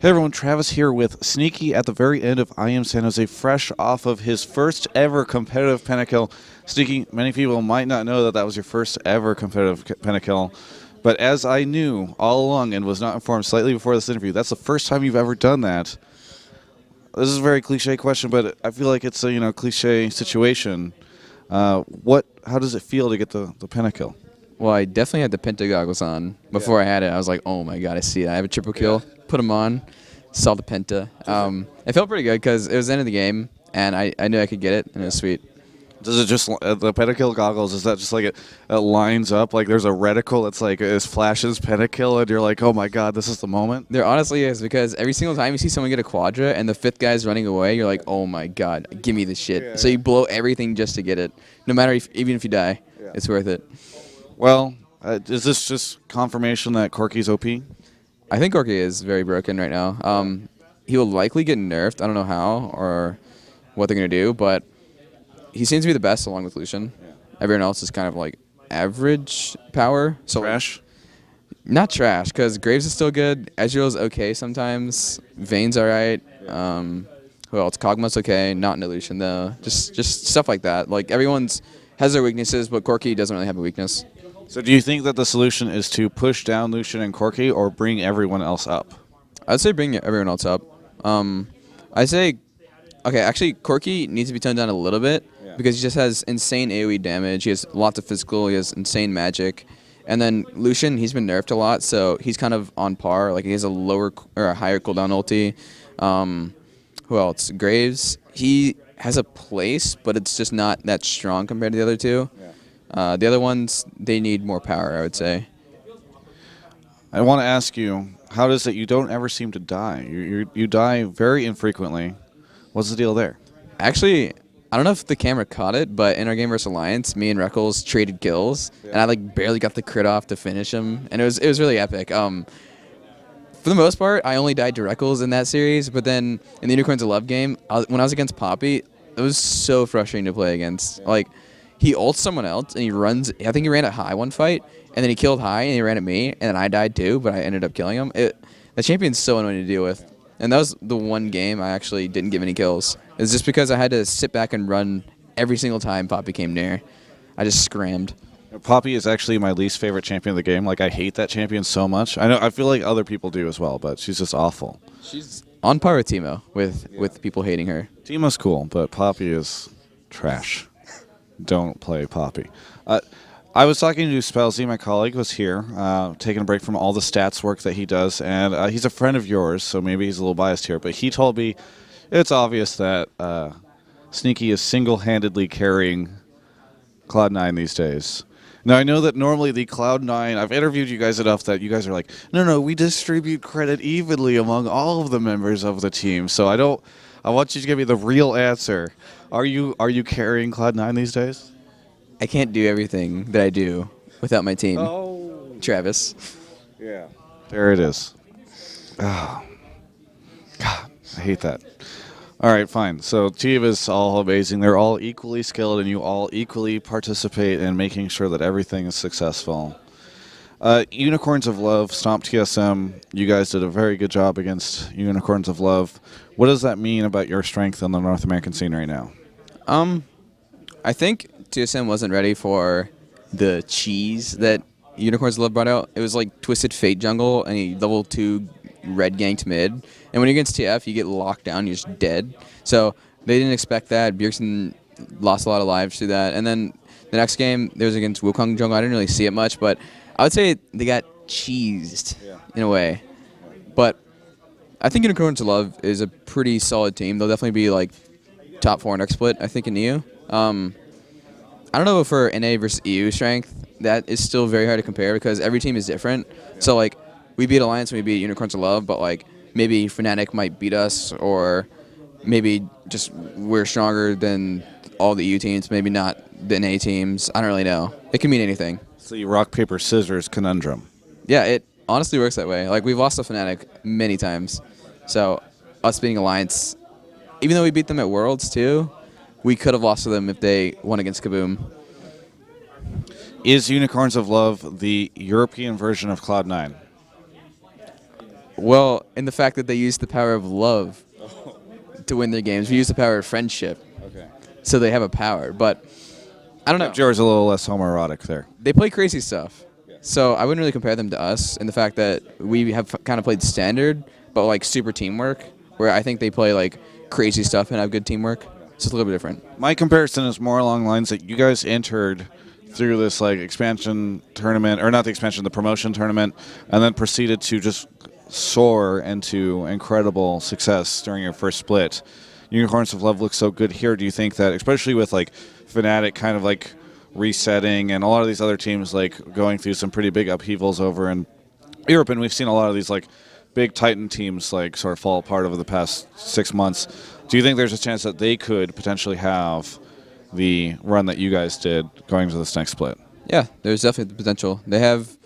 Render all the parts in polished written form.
Hey everyone, Travis here with Sneaky at the very end of IEM San Jose, fresh off of his first ever competitive pentakill. Sneaky, many people might not know that that was your first ever competitive pentakill, but as I knew all along and was not informed slightly before this interview, that's the first time you've ever done that. This is a very cliche question, but I feel like it's a cliche situation. How does it feel to get the pentakill? Well, I definitely had the Penta goggles on. Before I had it, I was like, oh my god, I see it. I have a triple kill. Put them on, saw the Penta. It felt pretty good because it was the end of the game, and I knew I could get it, and it was sweet. Does it just, the pentakill goggles, is that just like it lines up, like there's a reticle that's like, it flashes pentakill, and you're like, oh my god, this is the moment? There honestly is, because every single time you see someone get a quadra and the fifth guy's running away, you're like, oh my god, give me this shit. Yeah. So you blow everything just to get it. No matter even if you die, it's worth it. Well, is this just confirmation that Corki's OP? I think Corki is very broken right now. He will likely get nerfed. I don't know how or what they're going to do, but he seems to be the best along with Lucian. Yeah. Everyone else is kind of like average power. So Trash? Not trash, because Graves is still good. Ezreal's okay sometimes. Vayne's alright. Who else? Kog'Maw's okay. Not into Lucian though. Just stuff like that. Like everyone's has their weaknesses, but Corki doesn't really have a weakness. So do you think that the solution is to push down Lucian and Corki or bring everyone else up? I'd say bring everyone else up. I'd say, okay, actually Corki needs to be toned down a little bit because he just has insane AoE damage. He has lots of physical. He has insane magic. And then Lucian, he's been nerfed a lot, so he's kind of on par. Like he has a lower or a higher cooldown ulti. Who else? Graves. He has a place, but it's just not that strong compared to the other two. Yeah. The other ones, they need more power, I would say. I want to ask you, how does it you don't ever seem to die? You die very infrequently. What's the deal there? Actually, I don't know if the camera caught it, but in our game versus Alliance, me and Reckles traded kills, and I like barely got the crit off to finish him, and it was really epic. For the most part, I only died to Reckles in that series, but then in the Unicorns of Love game, when I was against Poppy, it was so frustrating to play against. Like, he ults someone else, and he runs. I think he ran at High one fight, and then he killed High, and he ran at me, and then I died too, but I ended up killing him. The champion's so annoying to deal with. And that was the one game I actually didn't give any kills. It's just because I had to sit back and run every single time Poppy came near. I just scrammed. Poppy is actually my least favorite champion of the game. Like, I hate that champion so much. I feel like other people do as well, but she's just awful. She's on par with Teemo, with people hating her. Teemo's cool, but Poppy is trash. Don't play Poppy. I was talking to Spellsy, my colleague, was here, taking a break from all the stats work that he does, and he's a friend of yours, so maybe he's a little biased here, but he told me it's obvious that Sneaky is single-handedly carrying Cloud9 these days. Now, I know that normally the Cloud9, I've interviewed you guys enough that you guys are like, no, we distribute credit evenly among all of the members of the team, so I want you to give me the real answer. Are you carrying Cloud9 these days? I can't do everything that I do without my team. Oh. Travis. Yeah. There it is. Oh. God, I hate that. All right, fine. So team is all amazing. They're all equally skilled, and you all equally participate in making sure that everything is successful. Unicorns of Love, Stomp TSM, you guys did a very good job against Unicorns of Love. What does that mean about your strength on the North American scene right now? I think TSM wasn't ready for the cheese that Unicorns of Love brought out. It was like Twisted Fate jungle, and he level 2 red ganked mid. And when you're against TF, you get locked down, you're just dead. So they didn't expect that. Bjergsen lost a lot of lives through that. And then the next game, there was against Wukong jungle. I didn't really see it much, but I would say they got cheesed in a way. But I think Unicorns of Love is a pretty solid team. They'll definitely be like top 4 in XSplit, I think, in EU. I don't know for NA versus EU strength, that is still very hard to compare because every team is different. So like, we beat Alliance and we beat Unicorns of Love, but like maybe Fnatic might beat us, or maybe just we're stronger than all the EU teams, maybe not the NA teams. I don't really know. It can mean anything. It's the rock, paper, scissors conundrum. Yeah, it honestly works that way. Like, we've lost to Fnatic many times. So us beating Alliance, even though we beat them at Worlds too, we could have lost to them if they won against Kaboom. Is Unicorns of Love the European version of Cloud9? Well, in the fact that they use the power of love to win their games. We use the power of friendship, Okay. so they have a power. But I don't know. Jared's a little less homoerotic there. They play crazy stuff. So I wouldn't really compare them to us in the fact that we have kind of played standard, but like super teamwork, where I think they play like crazy stuff and have good teamwork. It's just a little bit different. My comparison is more along the lines that you guys entered through this like expansion tournament, or not the expansion, the promotion tournament, and then proceeded to just soar into incredible success during your first split. Unicorns of Love looks so good here. Do you think that, especially with like Fnatic kind of like resetting and a lot of these other teams like going through some pretty big upheavals over in Europe, and we've seen a lot of these like big Titan teams like sort of fall apart over the past 6 months. Do you think there's a chance that they could potentially have the run that you guys did going to this next split? Yeah, there's definitely the potential. They have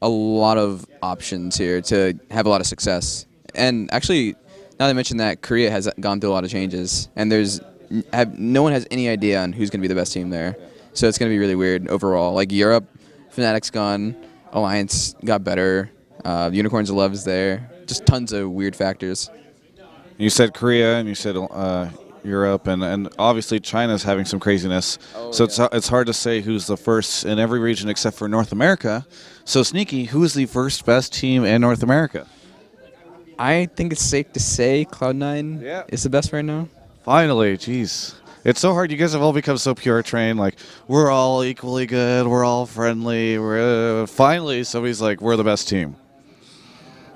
a lot of options here to have a lot of success. And actually, now that I mentioned that, Korea has gone through a lot of changes, and no one has any idea on who's going to be the best team there. So it's going to be really weird overall. Like Europe, Fnatic's gone, Alliance got better, Unicorns of Love is there. Just tons of weird factors. You said Korea, and you said Europe, and obviously China's having some craziness. So it's hard to say who's the first in every region except for North America. So Sneaky, who is the first best team in North America? I think it's safe to say Cloud9 is the best right now. Finally, jeez. It's so hard. You guys have all become so pure trained. Like, we're all equally good. We're all friendly. Finally, somebody's like, we're the best team.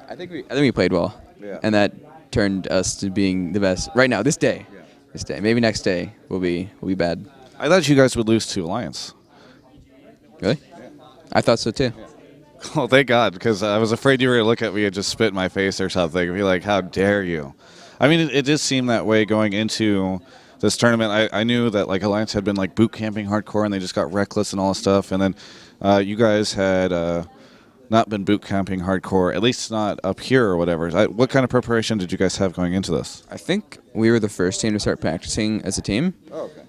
I think we played well. Yeah. And that turned us to being the best right now, this day. Yeah. This day. Maybe next day will be bad. I thought you guys would lose to Alliance. Really? Yeah. I thought so too. Yeah. Oh, thank God, because I was afraid you were going to look at me and just spit in my face or something and be like, how dare you? I mean, it did seem that way going into this tournament. I knew that like Alliance had been like boot camping hardcore and they just got reckless and all this stuff. And then you guys had not been boot camping hardcore, at least not up here or whatever. What kind of preparation did you guys have going into this? I think we were the first team to start practicing as a team. Oh, okay.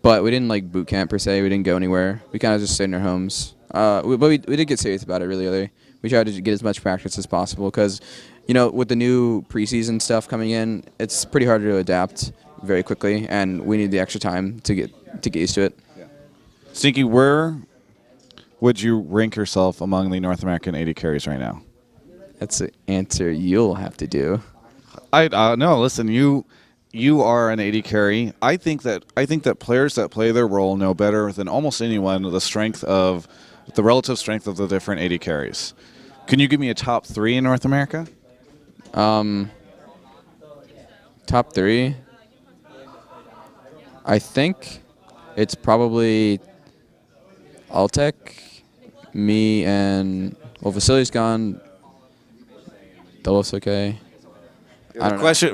But we didn't like boot camp per se. We didn't go anywhere. We kind of just stayed in our homes. But we did get serious about it really early. We tried to get as much practice as possible because, you know, with the new preseason stuff coming in, it's pretty hard to adapt very quickly, and we need the extra time to get used to it. Yeah. Sneaky, where would you rank yourself among the North American 80 carries right now? That's an answer you'll have to do. No, listen, you are an 80 carry. I think that players that play their role know better than almost anyone the relative strength of the different 80 carries. Can you give me a top 3 in North America? Top 3? I think it's probably Altec, me, and Vasily's gone. Doublelift's okay. I don't know.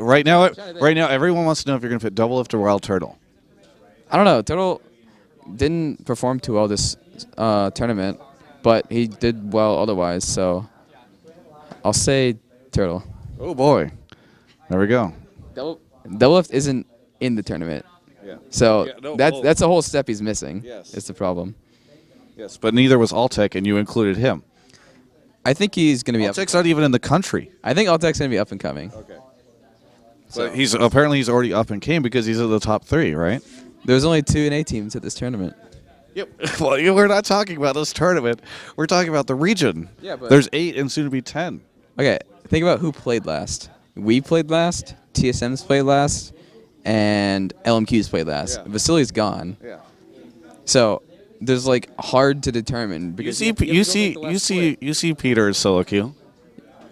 Right now, everyone wants to know if you're going to put Doublelift or Wild Turtle. I don't know. Turtle didn't perform too well this tournament, but he did well otherwise. So I'll say Turtle. Oh boy, there we go. Doublelift isn't in the tournament. Yeah. So that's a whole step he's missing. Yes. It's the problem. Yes, but neither was Altec, and you included him. I think he's going to be Altec's not even in the country. I think Altec's going to be up and coming. Okay. So he's already up and came because he's in the top 3, right? There's only 2 NA teams at this tournament. Yep. Well, we're not talking about this tournament. We're talking about the region. Yeah, but there's 8 and soon to be 10. Okay, think about who played last. We played last, TSM's played last, and LMQ's played last. Yeah. Vasily's gone. Yeah. So there's like hard to determine because you see Peter's solo queue.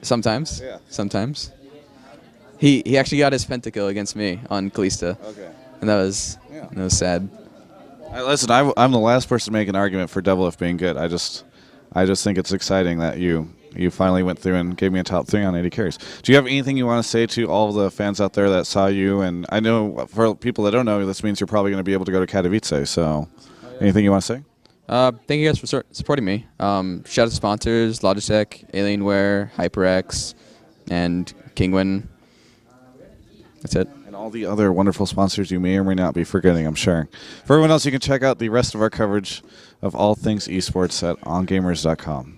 Sometimes. Yeah. Sometimes. He actually got his pentakill against me on Kalista. Okay. And that was sad. Listen, I'm the last person to make an argument for Doublelift being good. I just think it's exciting that you finally went through and gave me a top 3 on 80 carries. Do you have anything you want to say to all of the fans out there that saw you? And I know for people that don't know, this means you're probably going to be able to go to Katowice. So anything you want to say? Thank you guys for supporting me. Shout out to sponsors, Logitech, Alienware, HyperX, and Kingwin. That's it. And all the other wonderful sponsors you may or may not be forgetting, I'm sure. For everyone else, you can check out the rest of our coverage of all things esports at ongamers.com.